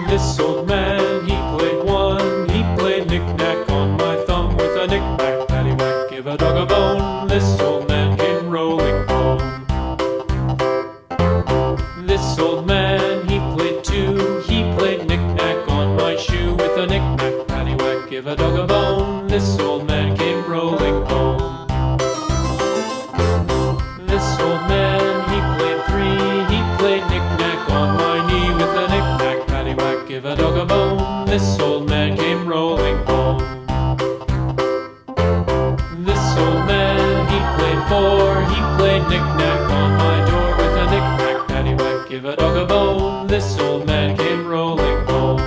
This old man, he played one. He played knick-knack on my thumb with a knick-knack, paddywhack, give a dog a bone. This old man came rolling home. This old man, he played two. He played knick-knack on my shoe with a knick-knack, paddywhack, give a dog a bone. This old man came rolling home. This old man, he played three. He played knick-knack on my knee with a knick-knack, paddywhack, give a dog a bone. This old man came rolling home. This old man, he played four. He played knick-knack on my door with a knick-knack, paddywhack, give a dog a bone. This old man came rolling home.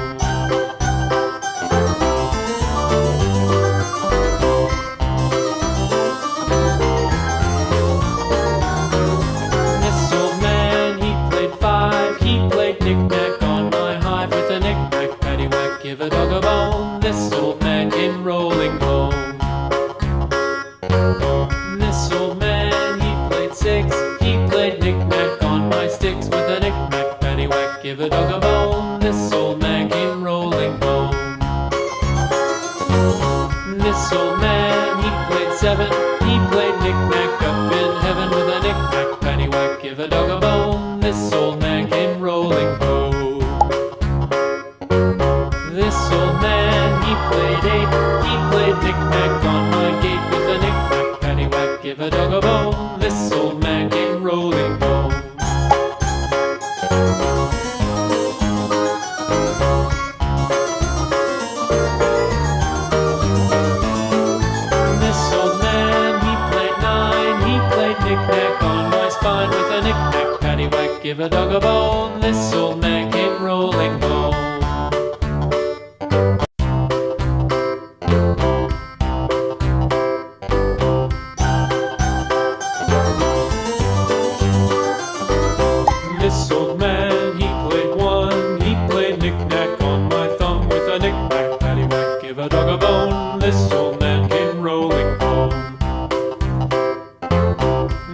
This old man, he played five. He played knick-knack on my hive with a knick-knack, paddywhack, give a dog a bone. This old man came rolling home. This old man, he played six. He played knick-knack on my sticks with a knick-knack, paddywhack, give a dog a bone. This old man came rolling home. This old man, he played seven. He played knick-knack up in heaven with a knick-knack, paddywhack, give a dog a bone. This old man came rolling home. This old man, he played eight. He played knick-knack on my gate with a knick-knack, paddywhack, give a dog a bone. This old man came rolling home. This old man, he played nine. He played knick-knack on my spine with a knick-knack, paddywhack, give a dog a bone. This old man came rolling home. This old man, he played one. He played knick-knack on my thumb with a knick-knack, paddywhack, give a dog a bone. This old man came rolling home.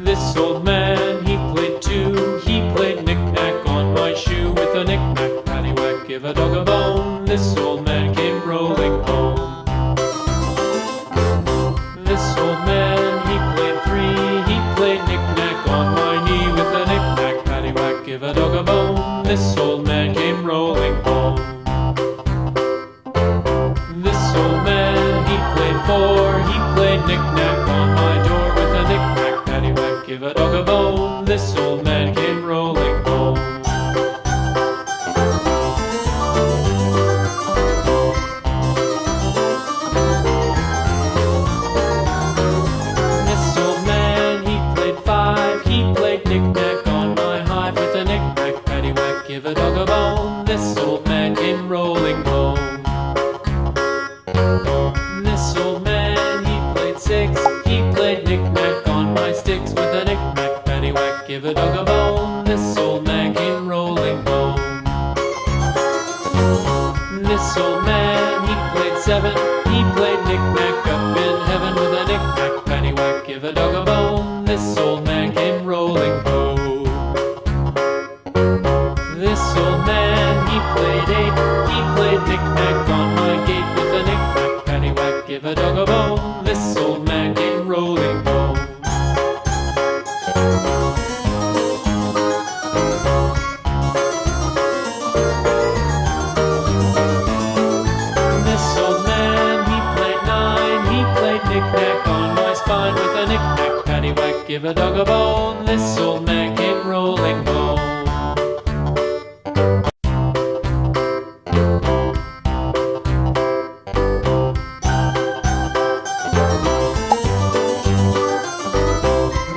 This old man, he played two. He played knick-knack on my shoe with a knick-knack, paddywhack, give a dog a bone. This old man came rolling home. This old man, he played three. He played knick-knack on my knee with a knick-knack, paddywhack, give a dog a bone. This old man came rolling home. This old man, he played four. He played knick-knack on my door with a knick-knack, paddywhack, give a dog a bone. This old man came rolling home. This old man, he played five. He played knick-knack on my hive with a knick-knack, paddywhack, give a dog a bone. This old man came rolling home. This old man, he played six. He played knick-knack on my sticks with a knick-knack, paddywhack, give a dog a bone. This old man came rolling home. This old man, he played seven. He played knick-knack up in heaven with a knick-knack, paddywhack, give a dog a bone. This old man came rolling home. This old man, he played eight. He played knick-knack on my gate with a knick-knack, paddywhack, give a dog a bone. This old man came rolling home. This old man, he played nine. He played knick-knack on my spine with a knick-knack, paddywhack, give a dog a bone. This old man came rolling home.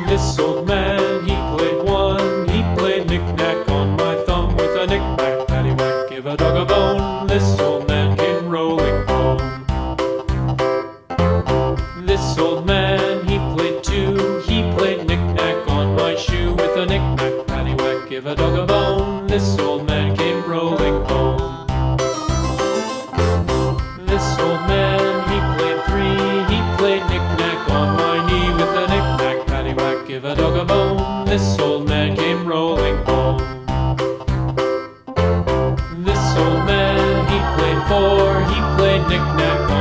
This old man, he played one. He played knick-knack on my thumb with a knick-knack, paddywhack, give a dog a bone. This old man came rolling home. This old man, he played two. He played knick-knack on my shoe with a knick-knack, paddywhack, give a dog a bone. This old man came rolling home. This old man, he played three. He played knick-knack on my knee with this old man came rolling home. This old man, he played knick-knack